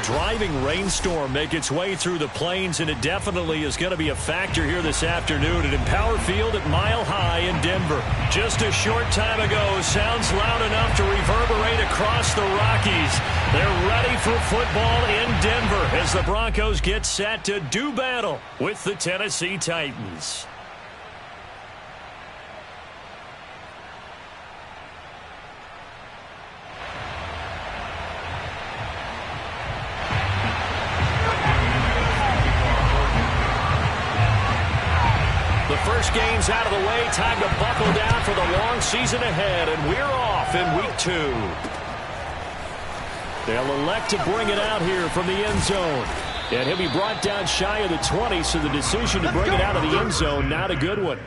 driving rainstorm make its way through the plains, and it definitely is going to be a factor here this afternoon at Empower Field at Mile High in Denver. Just a short time ago, sounds loud enough to reverberate across the Rockies. They're ready for football in Denver as the Broncos get set to do battle with the Tennessee Titans. The first game's out of the way. Time to buckle down for the long season ahead, and we're off in week 2. They'll elect to bring it out here from the end zone. And he'll be brought down shy of the 20, so the decision to bring it out of the end zone, not a good one.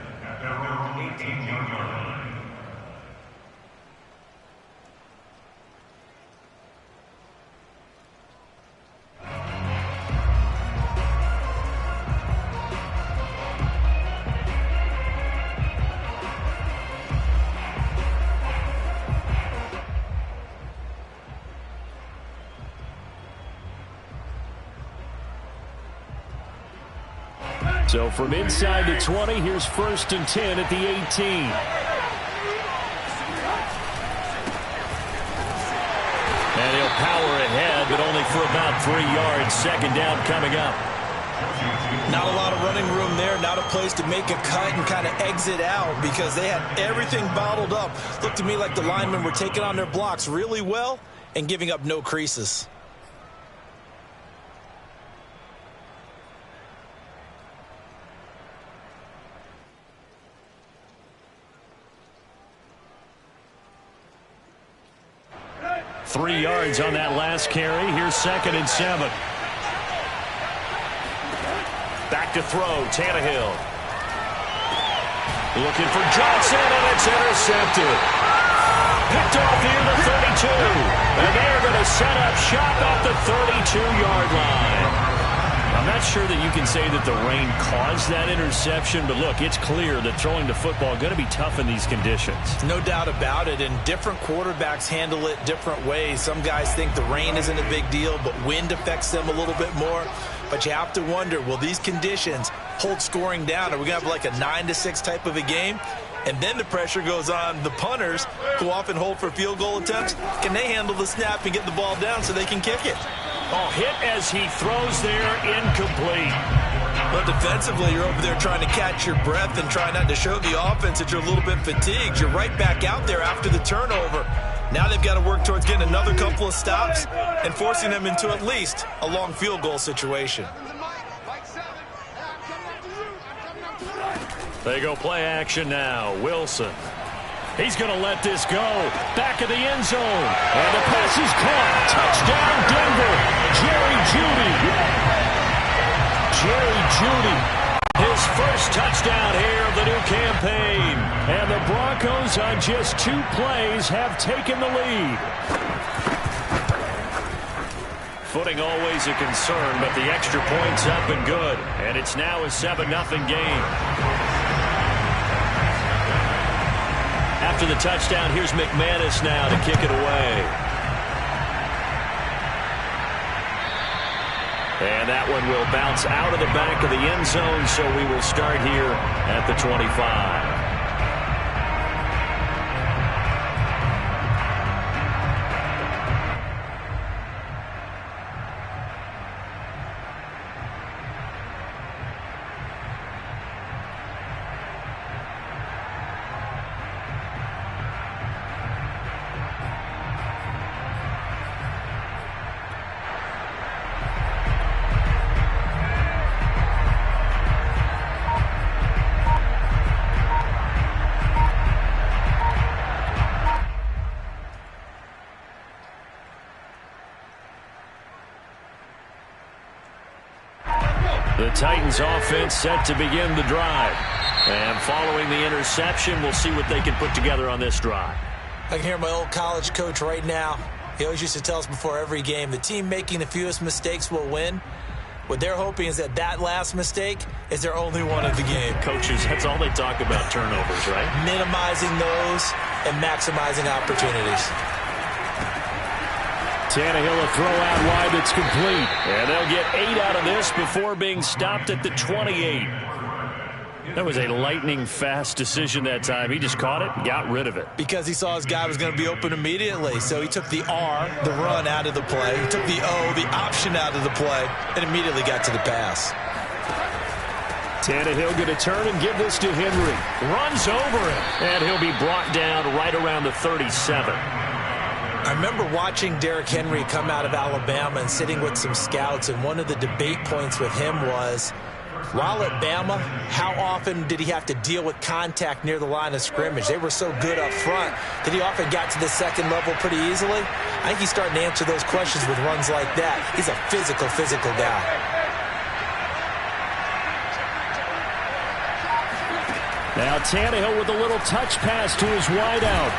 So from inside the 20, here's 1st and 10 at the 18. And he'll power ahead, but only for about 3 yards. 2nd down coming up. Not a lot of running room there. Not a place to make a cut and kind of exit out because they had everything bottled up. Looked to me like the linemen were taking on their blocks really well and giving up no creases. Three yards on that last carry. Here's 2nd and 7. Back to throw, Tannehill. Looking for Johnson, and it's intercepted. Picked off near the 32. And they're going to set up shop at the 32-yard line. I'm not sure that you can say that the rain caused that interception, but look, it's clear that throwing the football is going to be tough in these conditions. No doubt about it, and different quarterbacks handle it different ways. Some guys think the rain isn't a big deal, but wind affects them a little bit more. But you have to wonder, will these conditions hold scoring down? Are we going to have like a 9-6 type of a game? And then the pressure goes on the punters who often hold for field goal attempts. Can they handle the snap and get the ball down so they can kick it? Oh, hit as he throws there, incomplete. But defensively, you're over there trying to catch your breath and try not to show the offense that you're a little bit fatigued. You're right back out there after the turnover. Now they've got to work towards getting another couple of stops and forcing them into at least a long field goal situation. They go play action now. Wilson. He's going to let this go. Back of the end zone. And the pass is caught. Touchdown, Denver. Jerry Jeudy. Jerry Jeudy. His first touchdown here of the new campaign. And the Broncos on just 2 plays have taken the lead. Footing always a concern, but the extra point's up and good. And it's now a 7-0 game. After the touchdown, here's McManus now to kick it away. And that one will bounce out of the back of the end zone, so we will start here at the 25. The Titans offense set to begin the drive. And following the interception, we'll see what they can put together on this drive. I can hear my old college coach right now. He always used to tell us before every game, the team making the fewest mistakes will win. What they're hoping is that that last mistake is their only one of the game. Coaches, that's all they talk about, turnovers, right? Minimizing those and maximizing opportunities. Tannehill a throw out wide that's complete. And they'll get 8 out of this before being stopped at the 28. That was a lightning-fast decision that time. He just caught it and got rid of it. Because he saw his guy was going to be open immediately. So he took the R, the run, out of the play. He took the O, the option, out of the play, and immediately got to the pass. Tannehill going to turn and give this to Henry. Runs over him, and he'll be brought down right around the 37. I remember watching Derrick Henry come out of Alabama and sitting with some scouts, and one of the debate points with him was, while at Bama, how often did he have to deal with contact near the line of scrimmage? They were so good up front that he often got to the second level pretty easily. I think he's starting to answer those questions with runs like that. He's a physical guy. Now Tannehill with a little touch pass to his wideout.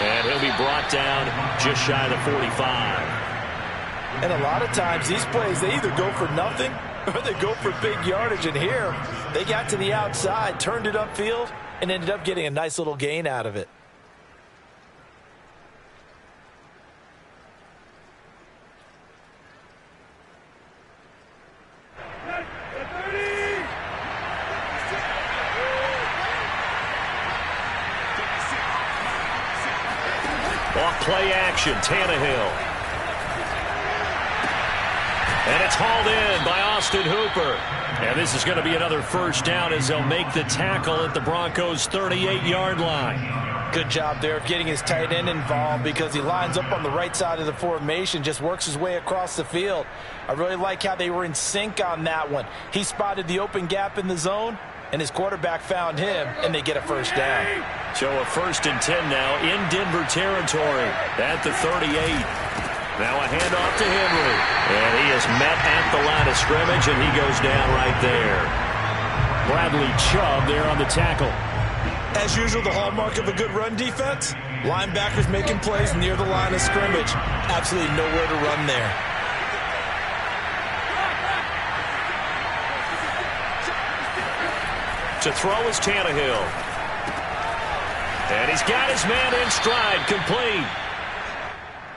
And he'll be brought down just shy of the 45. And a lot of times these plays, they either go for nothing or they go for big yardage. And here, they got to the outside, turned it upfield, and ended up getting a nice little gain out of it. Off play action, Tannehill. And it's hauled in by Austin Hooper. And this is going to be another first down as they'll make the tackle at the Broncos' 38-yard line. Good job there of getting his tight end involved because he lines up on the right side of the formation, just works his way across the field. I really like how they were in sync on that one. He spotted the open gap in the zone, and his quarterback found him, and they get a first down. So a 1st and 10 now in Denver territory at the 38. Now a handoff to Henry. And he is met at the line of scrimmage, and he goes down right there. Bradley Chubb there on the tackle. As usual, the hallmark of a good run defense, linebackers making plays near the line of scrimmage. Absolutely nowhere to run there. To throw is Tannehill. And he's got his man in stride, complete.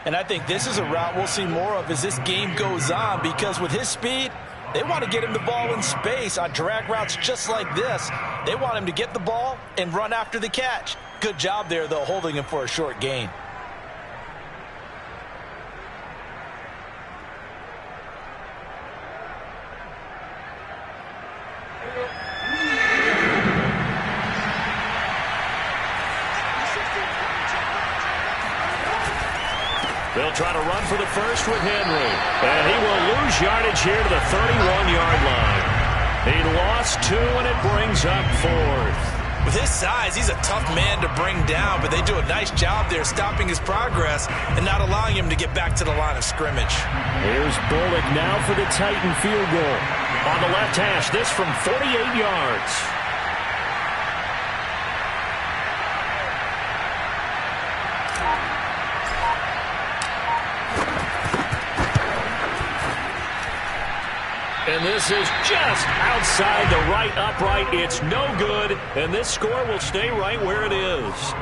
And I think this is a route we'll see more of as this game goes on, because with his speed, they want to get him the ball in space on drag routes just like this. They want him to get the ball and run after the catch. Good job there, though, holding him for a short gain. They'll try to run for the first with Henry. And he will lose yardage here to the 31-yard line. He lost 2, and it brings up 4th. With his size, he's a tough man to bring down, but they do a nice job there stopping his progress and not allowing him to get back to the line of scrimmage. Here's Bullock now for the Titan field goal. On the left hash, this from 48 yards. And this is just outside the right upright. It's no good, and this score will stay right where it is.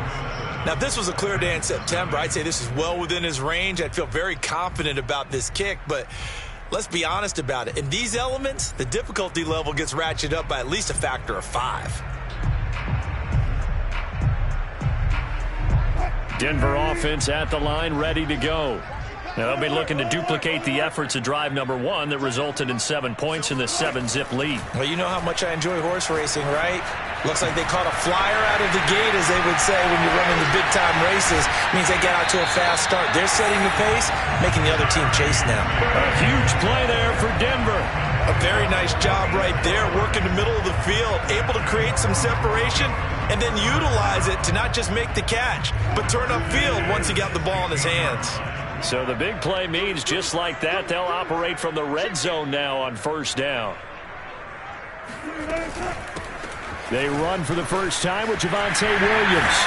Now, if this was a clear day in September, I'd say this is well within his range. I'd feel very confident about this kick, but let's be honest about it. In these elements, the difficulty level gets ratcheted up by at least a factor of 5. Denver offense at the line, ready to go. Now they'll be looking to duplicate the efforts of drive number 1 that resulted in 7 points in the 7-zip lead. Well, you know how much I enjoy horse racing, right? Looks like they caught a flyer out of the gate, as they would say when you're running the big-time races. Means they get out to a fast start. They're setting the pace, making the other team chase now. A huge play there for Denver. A very nice job right there, working the middle of the field, able to create some separation, and then utilize it to not just make the catch, but turn upfield once he got the ball in his hands. So the big play means just like that, they'll operate from the red zone now on first down. They run for the first time with Javonte Williams.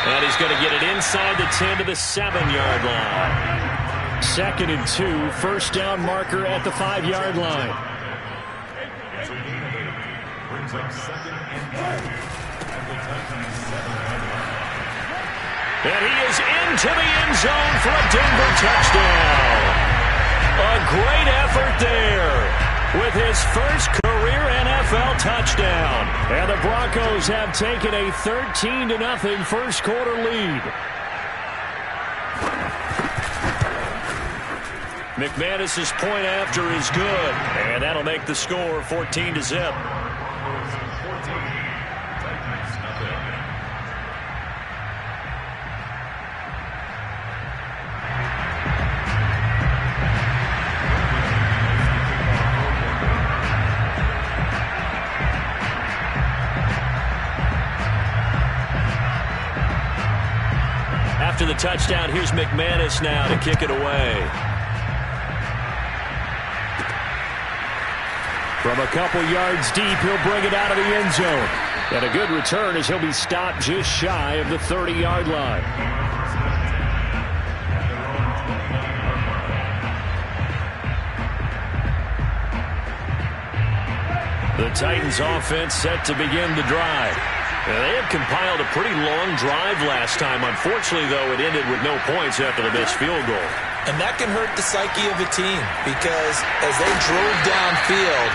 And he's going to get it inside the 10 to the 7-yard line. 2nd and 2, first down marker at the 5-yard line. And he is into the end zone for a Denver touchdown. A great effort there with his first career NFL touchdown. And the Broncos have taken a 13-0 first quarter lead. McManus's point after is good, and that'll make the score 14-0. After the touchdown, here's McManus now to kick it away. From a couple yards deep, he'll bring it out of the end zone. And a good return as he'll be stopped just shy of the 30-yard line. The Titans offense set to begin the drive. Now, they had compiled a pretty long drive last time. Unfortunately, though, it ended with no points after the missed field goal. And that can hurt the psyche of a team because as they drove downfield,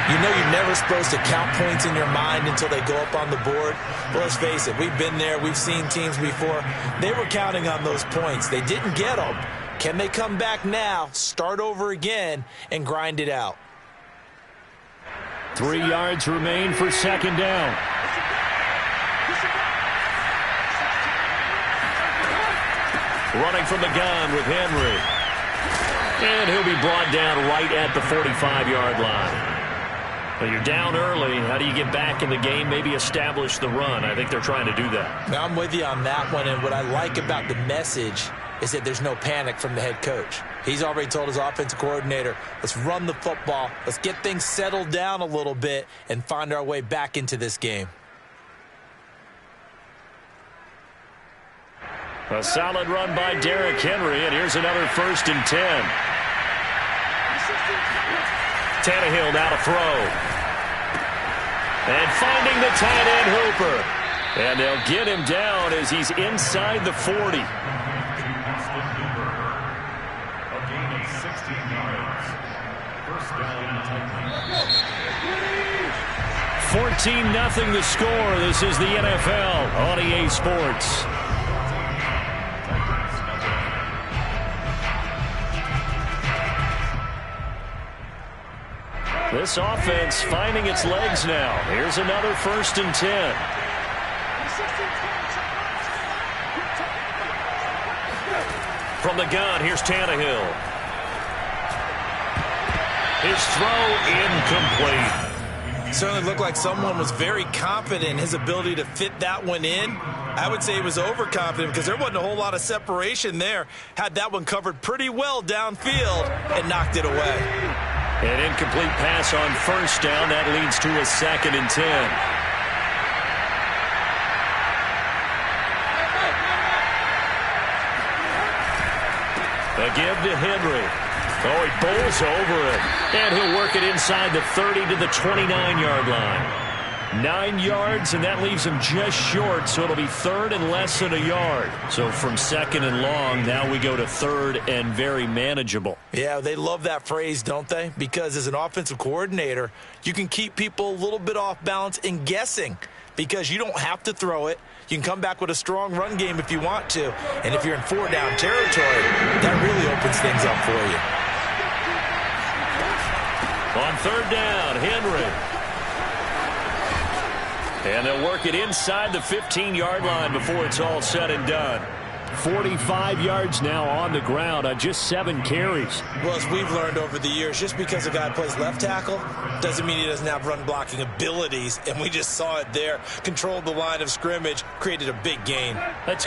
you know you're never supposed to count points in your mind until they go up on the board. But let's face it, we've been there. We've seen teams before. They were counting on those points. They didn't get them. Can they come back now, start over again, and grind it out? 3 yards remain for second down. Running from the gun with Henry. And he'll be brought down right at the 45-yard line. Well, you're down early. How do you get back in the game? Maybe establish the run. I think they're trying to do that. Now, I'm with you on that one, and what I like about the message is that there's no panic from the head coach. He's already told his offensive coordinator, let's run the football, let's get things settled down a little bit and find our way back into this game. A solid run by Derrick Henry, and here's another 1st and 10. Tannehill now to throw. And finding the tight end Hooper. And they'll get him down as he's inside the 40. 14-0 the score. This is the NFL on EA Sports. This offense finding its legs now. Here's another 1st and 10. From the gun, here's Tannehill. His throw incomplete. Certainly looked like someone was very confident in his ability to fit that one in. I would say he was overconfident because there wasn't a whole lot of separation there. Had that one covered pretty well downfield and knocked it away. An incomplete pass on 1st down. That leads to a 2nd and 10. A give to Henry. Oh, he bowls over it. And he'll work it inside the 30 to the 29-yard line. 9 yards, and that leaves him just short, so it'll be 3rd and less than a yard. So from 2nd and long, now we go to 3rd and very manageable. Yeah, they love that phrase, don't they? Because as an offensive coordinator, you can keep people a little bit off balance and guessing because you don't have to throw it. You can come back with a strong run game if you want to. And if you're in 4-down territory, that really opens things up for you. On 3rd down, Henry. And they'll work it inside the 15-yard line before it's all said and done. 45 yards now on the ground on just 7 carries. Well, as we've learned over the years, just because a guy plays left tackle doesn't mean he doesn't have run blocking abilities. And we just saw it there. Controlled the line of scrimmage, created a big gain. That's